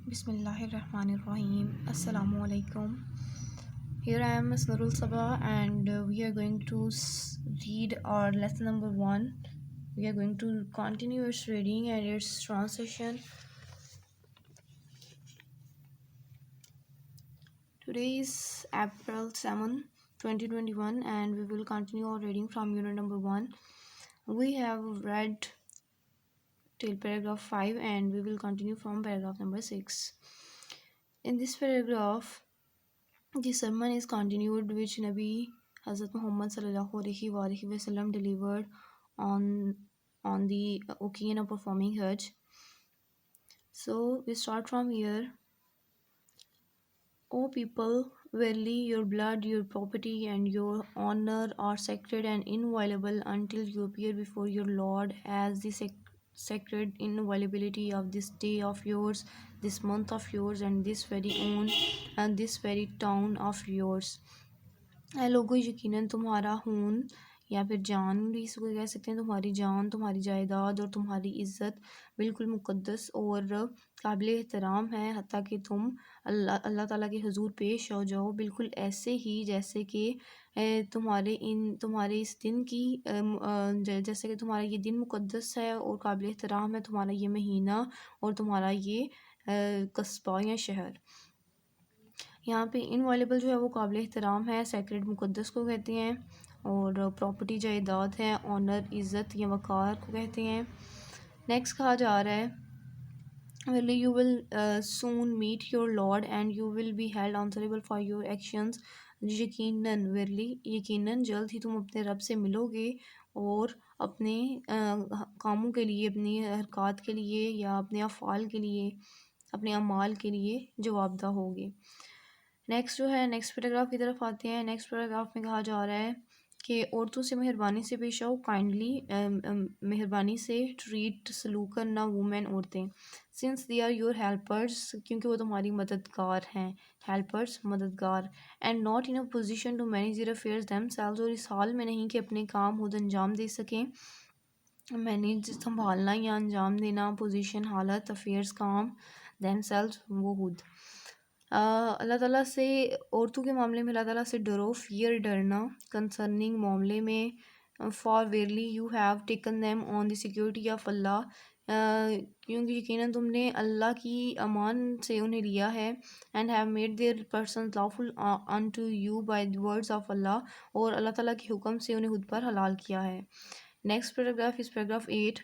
بسم اللہ الرحمن الرحیم. السلام علیکم. Here I am, Ms. Nurul Sabah, and we are going to read our lesson number 1. We are going to continue its reading and its translation. Today is April 7, 2021, and we will continue our reading from unit number 1. We have read till paragraph 5 and we will continue from paragraph number 6. In this paragraph, the sermon is continued which Nabi Hazrat Muhammad sallallahu alaihi wasallam delivered on the occasion of performing Hajj. So we start from here. O people, verily your blood, your property, and your honor are sacred and inviolable until you appear before your Lord as the sacred inviolability of this day of yours, this month of yours, and this very own and this very town of yours. اے لوگو، یقیناً تمہارا خون یا پھر جان بھی اس کو کہہ سکتے ہیں، تمہاری جان، تمہاری جائیداد اور تمہاری عزت بالکل مقدس اور قابل احترام ہے، حتیٰ کہ تم اللہ تعالیٰ کے حضور پیش ہو جاؤ بالکل ایسے ہی جیسے کہ تمہارے اس دن کی جیسے کہ تمہارا یہ دن مقدس ہے اور قابل احترام ہے، تمہارا یہ مہینہ اور تمہارا یہ قصبہ یا شہر. یہاں پہ انوائلیبل جو ہے وہ قابل احترام ہے، سیکریڈ مقدس کو کہتے ہیں، اور پراپرٹی جائیداد ہے، آنر عزت یا وقار کو کہتے ہیں. نیکسٹ کہا جا رہا ہے Verily you will soon meet your Lord and you will be held answerable for your actions. یقیناً یقیناً جلد ہی تم اپنے رب سے ملو گے اور اپنے کاموں کے لیے، اپنی حرکات کے لیے یا اپنے افعال کے لیے، اپنے اعمال کے لیے جواب دہ ہوگے. نیکسٹ جو ہے نیکسٹ پیراگراف کی طرف آتے ہیں. نیکسٹ پیراگراف میں کہا جا رہا ہے کہ عورتوں سے مہربانی سے پیش آؤ، کائنڈلی مہربانی سے ٹریٹ سلوک کرنا وومن عورتیں، since they are your helpers کیونکہ وہ تمہاری مددگار ہیں، ہیلپرز مددگار، and not in a position to manage their affairs themselves اور اس حال میں نہیں کہ اپنے کام خود انجام دے سکیں. مینیج سنبھالنا یا انجام دینا، پوزیشن حالت، افیئرز کام، دیم سیلز وہ خود. اللہ تعالیٰ سے عورتوں کے معاملے میں اللہ تعالیٰ سے ڈرو، فیئر ڈرنا، کنسرننگ معاملے میں، for verily you have taken them on the security of Allah کیونکہ یقیناً تم نے اللہ کی امان سے انہیں لیا ہے، and have made their persons lawful unto you by the words of Allah اور اللہ تعالیٰ کے حکم سے انہیں خود پر حلال کیا ہے. نیکسٹ پیراگراف از پیراگراف 8.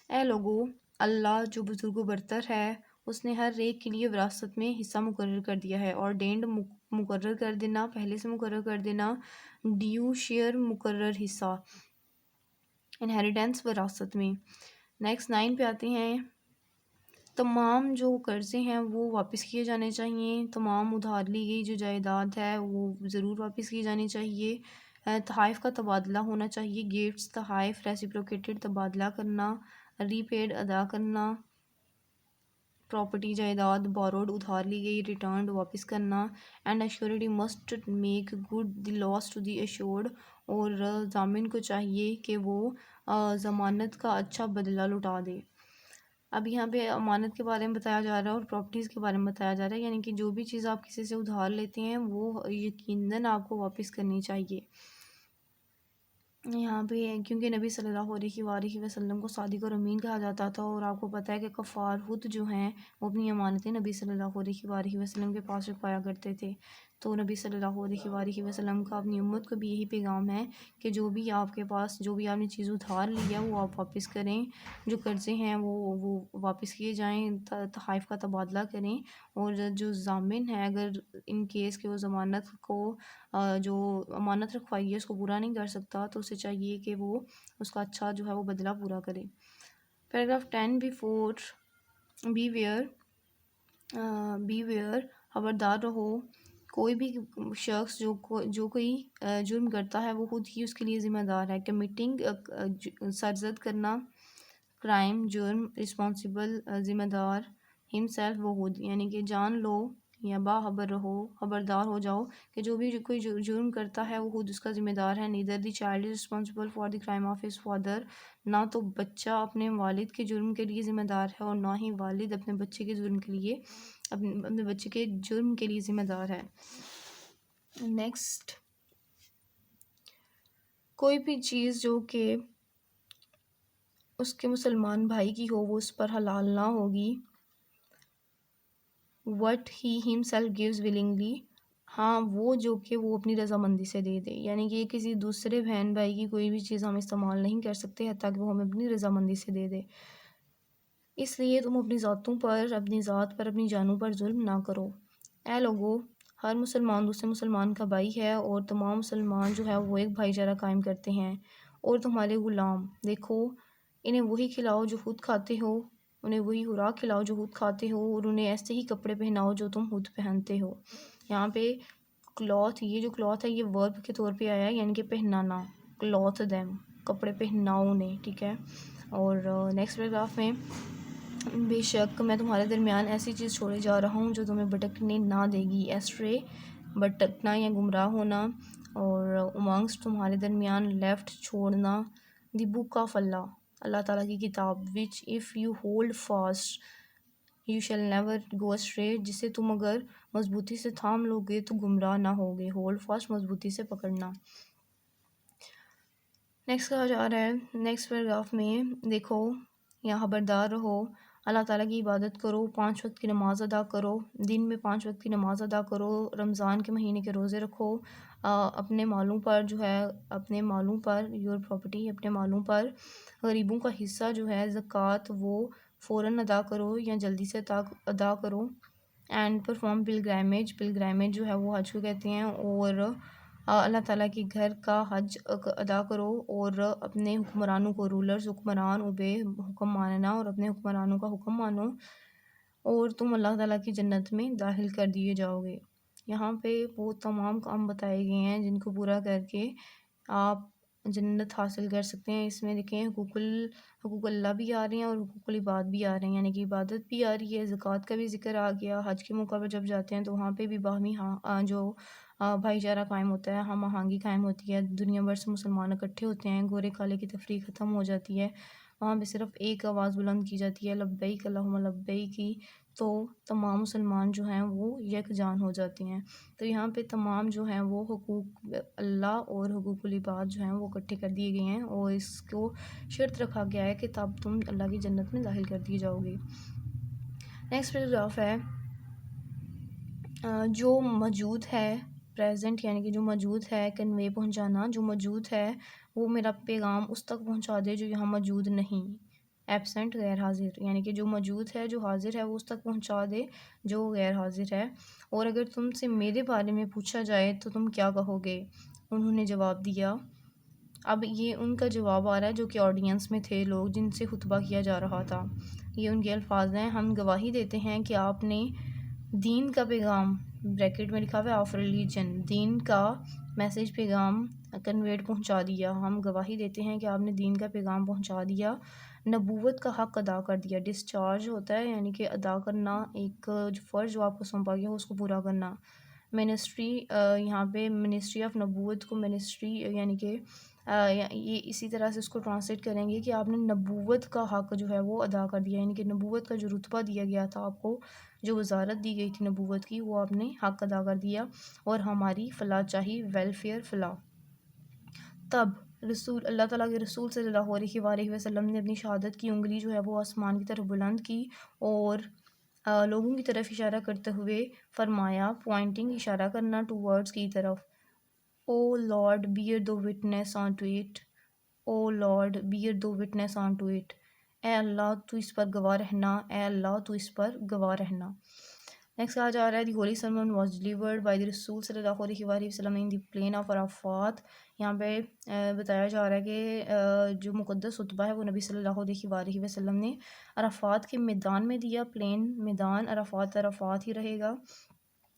اے لوگو، اللہ جو بزرگ و برتر ہے، اس نے ہر ایک کے لیے وراثت میں حصہ مقرر کر دیا ہے، اور ڈینڈ مقرر کر دینا، پہلے سے مقرر کر دینا، ڈیو شیئر مقرر حصہ، انہیریٹنس وراثت میں. نیکسٹ 9 پہ آتے ہیں. تمام جو قرضے ہیں وہ واپس کیے جانے چاہیے، تمام ادھار لی گئی جو جائیداد ہے وہ ضرور واپس کی جانی چاہیے، تحائف کا تبادلہ ہونا چاہیے، گفٹس تحائف ریسیپروکیٹڈ تبادلہ کرنا، ری پیڈ ادا کرنا، پراپرٹی جائیداد بوروڈ ادھار لی گئی، ریٹرنڈ واپس کرنا، and assurity must make good the loss to the assured اور ضامن کو چاہیے کہ وہ ضمانت کا اچھا بدلہ لوٹا دے. اب یہاں پہ امانت کے بارے میں بتایا جا رہا ہے اور پراپرٹیز کے بارے میں بتایا جا رہا ہے، یعنی کہ جو بھی چیز آپ کسی سے ادھار لیتے ہیں وہ یقیناً آپ کو واپس کرنی چاہیے. یہاں پہ کیونکہ نبی صلی اللہ علیہ وسلم کو صادق اور امین کہا جاتا تھا، اور آپ کو پتہ ہے کہ کفار خود جو ہیں وہ اپنی امانتیں نبی صلی اللہ علیہ وسلم کے پاس رکھوایا کرتے تھے. تو نبی صلی اللہ علیہ وسلم کا اپنی امت کو بھی یہی پیغام ہے کہ جو بھی آپ کے پاس جو بھی آپ نے چیز ادھار لیا وہ آپ واپس کریں، جو قرضے ہیں وہ واپس کیے جائیں، تحائف کا تبادلہ کریں، اور جو ضامن ہے اگر ان کیس کہ وہ ضمانت کو جو امانت رکھوائی ہے اس کو پورا نہیں کر سکتا تو اسے چاہیے کہ وہ اس کا اچھا جو ہے وہ بدلہ پورا کرے. پیراگراف 10 بیفور بی ویئر خبردار رہو، کوئی بھی شخص جو کوئی جرم کرتا ہے وہ خود ہی اس کے لیے ذمہ دار ہے. کمیٹنگ سرزد کرنا، کرائم جرم، رسپانسبل ذمہ دار، ہم سیلف وہ خود، یعنی کہ جان لو یا باخبر رہو، خبردار ہو جاؤ کہ جو بھی کوئی جرم کرتا ہے وہ خود اس کا ذمہ دار ہے. Neither the child is responsible for the crime of his father, نہ تو بچہ اپنے والد کے جرم کے لیے ذمہ دار ہے اور نہ ہی والد اپنے بچے کے جرم کے لیے اپنے بچے کے جرم کے لیے ذمہ دار ہے. نیکسٹ، کوئی بھی چیز جو کہ اس کے مسلمان بھائی کی ہو وہ اس پر حلال نہ ہوگی. what he himself gives willingly، ہاں وہ جو کہ وہ اپنی رضامندی سے دے دے، یعنی کہ کسی دوسرے بہن بھائی کی کوئی بھی چیز ہم استعمال نہیں کر سکتے حتیٰ کہ وہ ہمیں اپنی رضامندی سے دے دے. اس لیے تم اپنی ذاتوں پر، اپنی ذات پر، اپنی جانوں پر ظلم نہ کرو. اے لوگو، ہر مسلمان دوسرے مسلمان کا بھائی ہے اور تمام مسلمان جو ہے وہ ایک بھائی چارہ قائم کرتے ہیں. اور تمہارے غلام دیکھو، انہیں وہی کھلاؤ جو خود کھاتے ہو، انہیں وہی خوراک کھلاؤ جو خود کھاتے ہو، اور انہیں ایسے ہی کپڑے پہناؤ جو تم خود پہنتے ہو. یہاں پہ کلوتھ، یہ جو کلوتھ ہے یہ ورب کے طور پہ آیا ہے، یعنی کہ پہنانا. کلوتھ دیم، کپڑے پہناؤ انہیں، ٹھیک ہے. اور نیکسٹ پیراگراف میں، بے شک میں تمہارے درمیان ایسی چیز چھوڑے جا رہا ہوں جو تمہیں بھٹکنے نہ دے گی. ایسٹرے، بھٹکنا یا گمراہ ہونا. اور امانگس، تمہارے درمیان. لیفٹ، چھوڑنا. دی بک آف اللہ، اللہ تعالیٰ کی کتاب. Which if you hold fast you shall never go astray, جسے تم اگر مضبوطی سے تھام لو گے تو گمراہ نہ ہوگے. ہولڈ فاسٹ، مضبوطی سے پکڑنا. نیکسٹ کہا جا رہا ہے نیکسٹ پیراگراف میں، دیکھو یا خبردار رہو، اللہ تعالیٰ کی عبادت کرو، 5 وقت کی نماز ادا کرو، دن میں 5 وقت کی نماز ادا کرو، رمضان کے مہینے کے روزے رکھو، اپنے مالوں پر جو ہے، اپنے مالوں پر، یور پراپرٹی، اپنے مالوں پر غریبوں کا حصہ جو ہے زکوٰۃ وہ فوراً ادا کرو یا جلدی سے ادا کرو. اینڈ پرفارم پلگرائمیج، پلگرائمیج جو ہے وہ حج کو کہتے ہیں. اور اللہ تعالیٰ کے گھر کا حج ادا کرو، اور اپنے حکمرانوں کو، رولرز، حکمران، اوبے، حکم ماننا، اور اپنے حکمرانوں کا حکم مانو، اور تم اللہ تعالیٰ کی جنت میں داخل کر دیے جاؤ گے. یہاں پہ وہ تمام کام بتائے گئے ہیں جن کو پورا کر کے آپ جنت حاصل کر سکتے ہیں. اس میں دیکھیں حقوق اللہ بھی آ رہے ہیں اور حقوق العباد بھی آ رہے ہیں، یعنی کہ عبادت بھی آ رہی ہے، زکوٰۃ کا بھی ذکر آ گیا. حج کے موقع پر جب جاتے ہیں تو وہاں پہ بھی باہمی جو بھائی چارہ قائم ہوتا ہے، ہم آہنگی قائم ہوتی ہے، دنیا بھر سے مسلمان اکٹھے ہوتے ہیں، گورے کالے کی تفریق ختم ہو جاتی ہے. وہاں پہ صرف ایک آواز بلند کی جاتی ہے، لبیک اللہم لبیک کی، تو تمام مسلمان جو ہیں وہ یکجان ہو جاتے ہیں. تو یہاں پہ تمام جو ہیں وہ حقوق اللہ اور حقوق العباد جو ہیں وہ اکٹھے کر دیے گئے ہیں، اور اس کو شرط رکھا گیا ہے کہ تب تم اللہ کی جنت میں داخل کر دیے جاؤ گے. نیکسٹ پیراگراف ہے، جو موجود ہے، پریزنٹ یعنی کہ جو موجود ہے، کنوے پہنچانا، جو موجود ہے وہ میرا پیغام اس تک پہنچا دے جو یہاں موجود نہیں. ایبسنٹ، غیر حاضر، یعنی کہ جو موجود ہے، جو حاضر ہے وہ اس تک پہنچا دے جو غیر حاضر ہے. اور اگر تم سے میرے بارے میں پوچھا جائے تو تم کیا کہو گے؟ انہوں نے جواب دیا. اب یہ ان کا جواب آ رہا ہے جو کہ آڈینس میں تھے لوگ جن سے خطبہ کیا جا رہا تھا. یہ ان کے الفاظ ہیں، ہم گواہی دیتے ہیں کہ آپ نے دین کا پیغام، بریکٹ میں لکھا ہوا ہے آف ریلیجن، دین کا میسیج، پیغام کنویٹ، پہنچا دیا. ہم گواہی دیتے ہیں کہ آپ نے دین کا پیغام پہنچا دیا، نبوت کا حق ادا کر دیا. ڈسچارج ہوتا ہے یعنی کہ ادا کرنا، ایک فرض جو آپ کو سونپا گیا ہو اس کو پورا کرنا. منسٹری، یہاں پہ منسٹری آف نبوت کو منسٹری یعنی کہ یہ اسی طرح سے اس کو ٹرانسلیٹ کریں گے کہ آپ نے نبوت کا حق جو ہے وہ ادا کر دیا، یعنی کہ نبوت کا جو رتبہ دیا گیا تھا آپ کو، جو وزارت دی گئی تھی نبوت کی، وہ آپ نے حق ادا کر دیا. اور ہماری فلاح چاہی، ویلفیئر، فلاح. تب اللہ تعالیٰ کے رسول صلی اللہ علیہ وآلہ وسلم نے اپنی شہادت کی انگلی جو ہے وہ آسمان کی طرف بلند کی اور لوگوں کی طرف اشارہ کرتے ہوئے فرمایا، پوائنٹنگ، اشارہ کرنا، ٹو ورڈز کی طرف، O Lord bear thou witness unto it, O Lord bear thou witness unto it, اے اللہ تو اس پر گواہ رہنا، اے اللہ تو اس پر گواہ رہنا. نیکسٹ کہا جا رہا ہے، دی Holi sermon was delivered by the رسول صلی اللہ علیہ وآلہ وسلم ان دی پلین آف عرفات. یہاں پہ بتایا جا رہا ہے کہ جو مقدس خطبہ ہے وہ نبی صلی اللہ علیہ وآلہ وسلم نے عرفات کے میدان میں دیا. پلین، میدان، عرفات ہی رہے گا،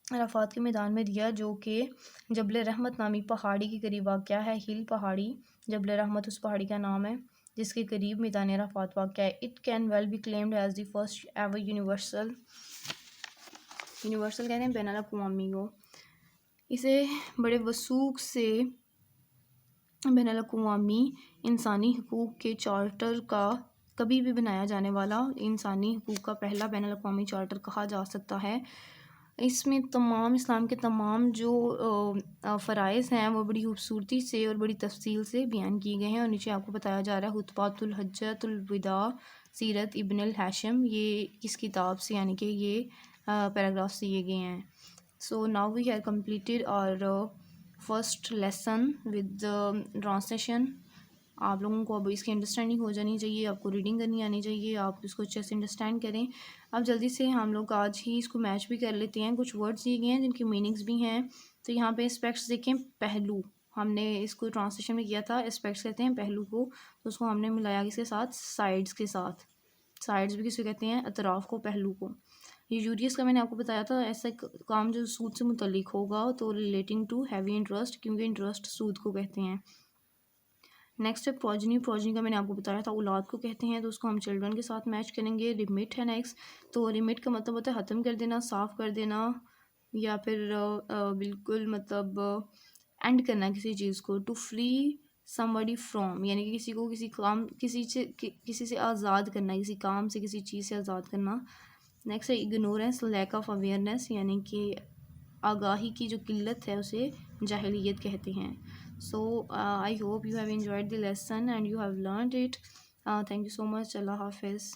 عرفات کے میدان میں دیا، جو کہ جبل رحمت نامی پہاڑی کے قریب واقع ہے. ہل پہاڑی، جبل رحمت اس پہاڑی کا نام ہے جس کے قریب میدان عرفات واقع ہے. It can well be claimed as the first ever universal universal کہتے ہیں بین الاقوامی کو. اسے بڑے وثوق سے بین الاقوامی انسانی حقوق کے چارٹر کا کبھی بھی بنایا جانے والا انسانی حقوق کا پہلا بین الاقوامی چارٹر کہا جا سکتا ہے. اس میں تمام اسلام کے تمام جو فرائض ہیں وہ بڑی خوبصورتی سے اور بڑی تفصیل سے بیان کیے گئے ہیں. اور نیچے آپ کو بتایا جا رہا ہے خطبات الحجۃ الوداع سیرت ابن الہاشم، یہ کس کتاب سے یعنی کہ یہ پیراگراف دیے گئے ہیں. So now we have completed our first lesson with translation. آپ لوگوں کو اب اس کی انڈرسٹینڈنگ ہو جانی چاہیے، آپ کو ریڈنگ کرنی آنی چاہیے، آپ اس کو اچھے سے انڈرسٹینڈ کریں. اب جلدی سے ہم لوگ آج ہی اس کو میچ بھی کر لیتے ہیں. کچھ ورڈز دیے گئے ہیں جن کی میننگز بھی ہیں. تو یہاں پہ اسپیکٹس دیکھیں، پہلو ہم نے اس کو ٹرانسلیشن میں کیا تھا، اسپیکٹس کہتے ہیں پہلو کو، تو اس کو ہم نے ملایا کس کے ساتھ، سائڈس کے ساتھ. سائڈس بھی کس کو کہتے ہیں، اطراف کو، پہلو کو. یہ یوریس کا میں نے آپ کو بتایا تھا ایسا کام جو سود سے متعلق ہوگا تو ریلیٹنگ ٹو ہیوی انٹرسٹ، کیونکہ انٹرسٹ سود کو کہتے ہیں. نیکسٹ ہے پروجنی. پروجنی کا میں نے آپ کو بتایا تھا اولاد کو کہتے ہیں، تو اس کو ہم چلڈرن کے ساتھ میچ کریں گے. ریمٹ ہے نیکسٹ. تو ریمٹ کا مطلب ہوتا ہے ختم کر دینا، صاف کر دینا، یا پھر بالکل مطلب اینڈ کرنا کسی چیز کو. ٹو فری somebody from یعنی کہ کسی کو کسی کام کسی سے آزاد کرنا، کسی کام سے کسی چیز سے آزاد کرنا. نیکسٹ ہے اگنورینس لیک آف اویئرنیس، یعنی کہ آگاہی کی جو قلت ہے اسے جاہلیت کہتے ہیں. So I hope you have enjoyed the lesson and you have learned it. Thank you so much. Allah حافظ.